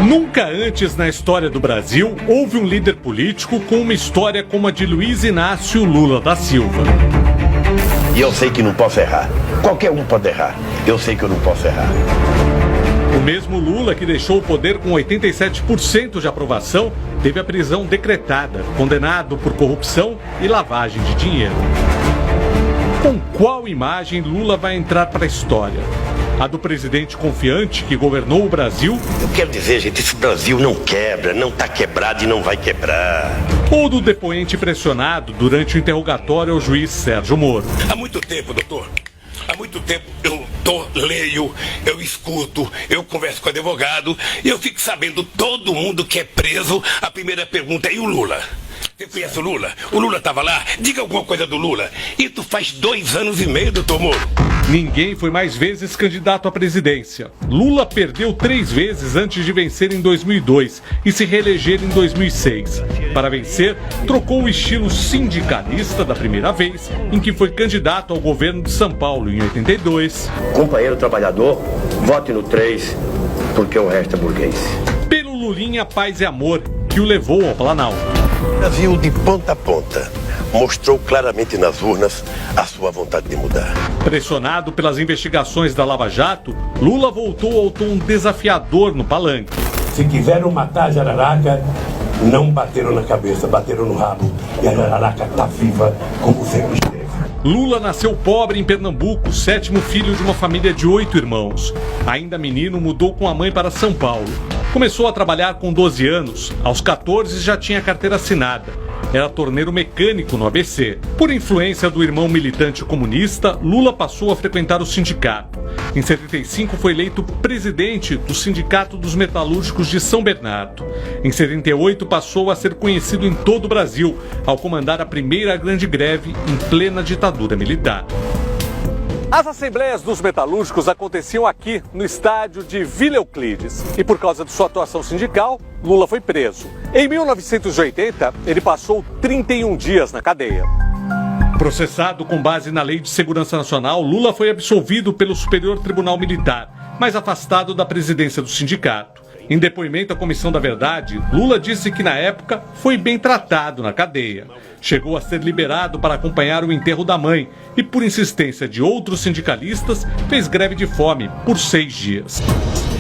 Nunca antes na história do Brasil houve um líder político com uma história como a de Luiz Inácio Lula da Silva. E eu sei que não posso errar. Qualquer um pode errar. Eu sei que eu não posso errar. O mesmo Lula que deixou o poder com 87% de aprovação teve a prisão decretada, condenado por corrupção e lavagem de dinheiro. Com qual imagem Lula vai entrar para a história? A do presidente confiante que governou o Brasil? Eu quero dizer, gente, esse Brasil não quebra, não está quebrado e não vai quebrar. Ou do depoente pressionado durante o interrogatório ao juiz Sérgio Moro? Há muito tempo, doutor. Há muito tempo eu leio, eu escuto, eu converso com advogado e eu fico sabendo todo mundo que é preso. A primeira pergunta é: e o Lula? Você conhece o Lula? O Lula estava lá? Diga alguma coisa do Lula. Isso faz 2 anos e meio, doutor Moro. Ninguém foi mais vezes candidato à presidência. Lula perdeu 3 vezes antes de vencer em 2002 e se reeleger em 2006. Para vencer, trocou o estilo sindicalista da primeira vez, em que foi candidato ao governo de São Paulo em 82. Companheiro trabalhador, vote no 3, porque o resto é burguês. Pelo Lulinha Paz e Amor, que o levou ao Planalto. O Brasil, de ponta a ponta, mostrou claramente nas urnas a sua vontade de mudar. Pressionado pelas investigações da Lava Jato, Lula voltou ao tom desafiador no palanque. Se quiseram matar a Jararaca, não bateram na cabeça, bateram no rabo. E a Jararaca está viva como sempre esteve. Lula nasceu pobre em Pernambuco, 7º filho de uma família de 8 irmãos. Ainda menino, mudou com a mãe para São Paulo. Começou a trabalhar com 12 anos, aos 14 já tinha carteira assinada. Era torneiro mecânico no ABC. Por influência do irmão militante comunista, Lula passou a frequentar o sindicato. Em 75 foi eleito presidente do Sindicato dos Metalúrgicos de São Bernardo. Em 78 passou a ser conhecido em todo o Brasil, ao comandar a primeira grande greve em plena ditadura militar. As assembleias dos metalúrgicos aconteciam aqui, no estádio de Vila Euclides. E por causa de sua atuação sindical, Lula foi preso. Em 1980, ele passou 31 dias na cadeia. Processado com base na Lei de Segurança Nacional, Lula foi absolvido pelo Superior Tribunal Militar, mas afastado da presidência do sindicato. Em depoimento à Comissão da Verdade, Lula disse que na época foi bem tratado na cadeia. Chegou a ser liberado para acompanhar o enterro da mãe e, por insistência de outros sindicalistas, fez greve de fome por 6 dias.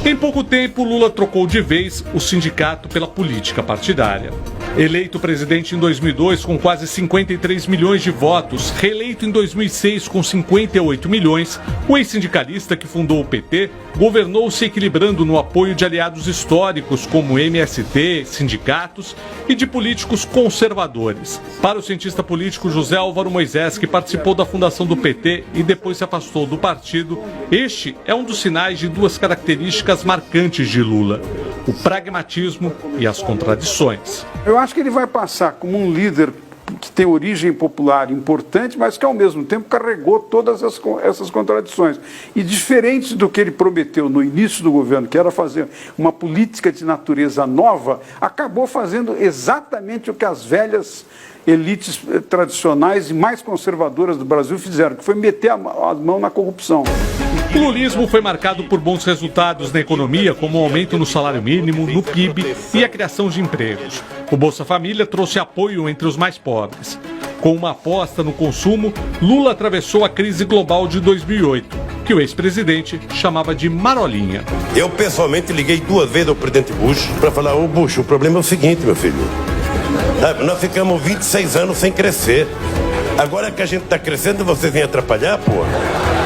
Em pouco tempo, Lula trocou de vez o sindicato pela política partidária. Eleito presidente em 2002 com quase 53 milhões de votos, reeleito em 2006 com 58 milhões, o ex-sindicalista que fundou o PT governou se equilibrando no apoio de aliados históricos como MST, sindicatos e de políticos conservadores. Para o cientista político José Álvaro Moisés, que participou da fundação do PT e depois se afastou do partido, este é um dos sinais de 2 características marcantes de Lula: o pragmatismo e as contradições. Eu acho que ele vai passar como um líder que tem origem popular importante, mas que ao mesmo tempo carregou todas essas contradições. E diferente do que ele prometeu no início do governo, que era fazer uma política de natureza nova, acabou fazendo exatamente o que as velhas elites tradicionais e mais conservadoras do Brasil fizeram, que foi meter a mão na corrupção. O lulismo foi marcado por bons resultados na economia, como o aumento no salário mínimo, no PIB e a criação de empregos. O Bolsa Família trouxe apoio entre os mais pobres. Com uma aposta no consumo, Lula atravessou a crise global de 2008, que o ex-presidente chamava de marolinha. Eu pessoalmente liguei 2 vezes ao presidente Bush para falar: ô Bush, o problema é o seguinte, meu filho. Nós ficamos 26 anos sem crescer. Agora que a gente está crescendo, você vem atrapalhar, pô?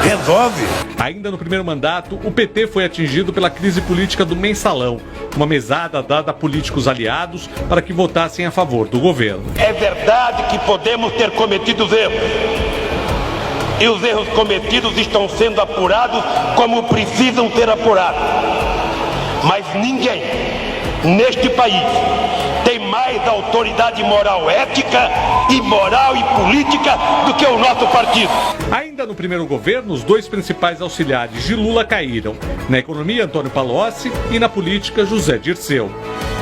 Resolve! Ainda no primeiro mandato, o PT foi atingido pela crise política do mensalão, uma mesada dada a políticos aliados para que votassem a favor do governo. É verdade que podemos ter cometido erros. E os erros cometidos estão sendo apurados como precisam ser apurados. Mas ninguém neste país tem mais autoridade moral, ética e moral e política do que o nosso partido. Ainda no primeiro governo, os dois principais auxiliares de Lula caíram. Na economia, Antônio Palocci, e na política, José Dirceu.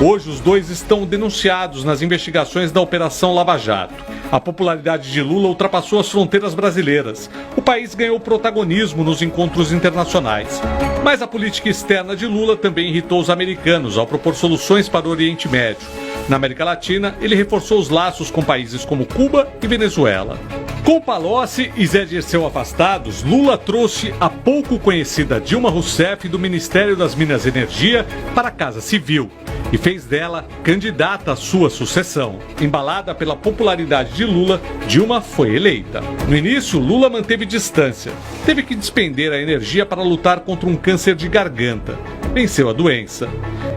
Hoje, os dois estão denunciados nas investigações da Operação Lava Jato. A popularidade de Lula ultrapassou as fronteiras brasileiras. O país ganhou protagonismo nos encontros internacionais. Mas a política externa de Lula também irritou os americanos ao propor soluções para o Oriente Médio. Na América Latina, ele reforçou os laços com países como Cuba e Venezuela. Com Palocci e Zé Dirceu afastados, Lula trouxe a pouco conhecida Dilma Rousseff do Ministério das Minas e Energia para a Casa Civil e fez dela candidata à sua sucessão. Embalada pela popularidade de Lula, Dilma foi eleita. No início, Lula manteve distância. Teve que despender a energia para lutar contra um câncer de garganta. Venceu a doença.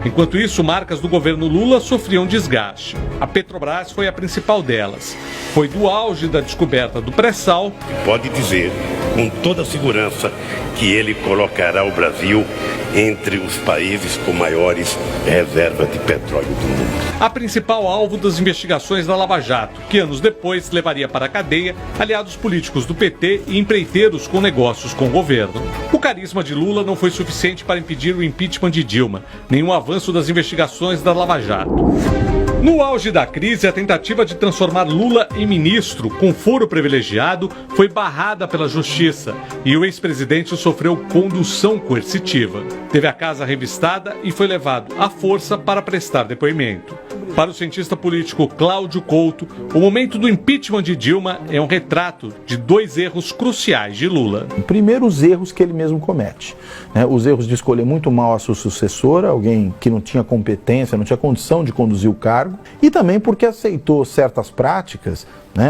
Enquanto isso, marcas do governo Lula sofriam desgaste. A Petrobras foi a principal delas. Foi do auge da descoberta do pré-sal. Pode dizer com toda segurança que ele colocará o Brasil entre os países com maiores reservas de petróleo do mundo. A principal alvo das investigações da Lava Jato, que anos depois levaria para a cadeia aliados políticos do PT e empreiteiros com negócios com o governo. O carisma de Lula não foi suficiente para impedir o impeachment de Dilma, nem o avanço das investigações da Lava Jato. No auge da crise, a tentativa de transformar Lula em ministro com foro privilegiado foi barrada pela Justiça e o ex-presidente sofreu condução coercitiva. Teve a casa revistada e foi levado à força para prestar depoimento. Para o cientista político Cláudio Couto, o momento do impeachment de Dilma é um retrato de dois erros cruciais de Lula. Primeiro, os erros que ele mesmo comete. Os erros de escolher muito mal a sua sucessora, alguém que não tinha competência, não tinha condição de conduzir o cargo, e também porque aceitou certas práticas,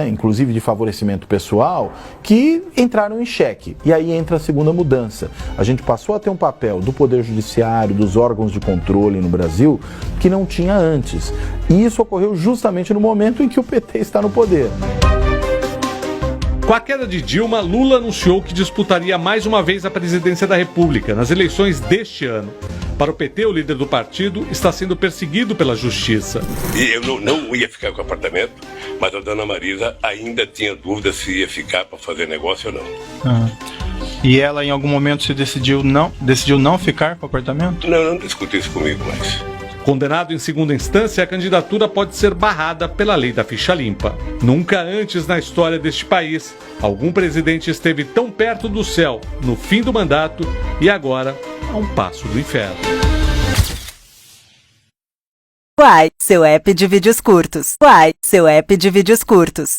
inclusive de favorecimento pessoal, que entraram em xeque. E aí entra a segunda mudança. A gente passou a ter um papel do Poder Judiciário, dos órgãos de controle no Brasil, que não tinha antes. E isso ocorreu justamente no momento em que o PT está no poder. Com a queda de Dilma, Lula anunciou que disputaria mais uma vez a presidência da República nas eleições deste ano. Para o PT, o líder do partido está sendo perseguido pela Justiça. E eu não ia ficar com o apartamento, mas a dona Marisa ainda tinha dúvida se ia ficar para fazer negócio ou não. E ela em algum momento se decidiu não ficar com o apartamento? Não discutiu isso comigo mais. Condenado em segunda instância, a candidatura pode ser barrada pela lei da ficha limpa. Nunca antes na história deste país, algum presidente esteve tão perto do céu no fim do mandato e agora a um passo do inferno. Quai, seu app de vídeos curtos. Quai, seu app de vídeos curtos.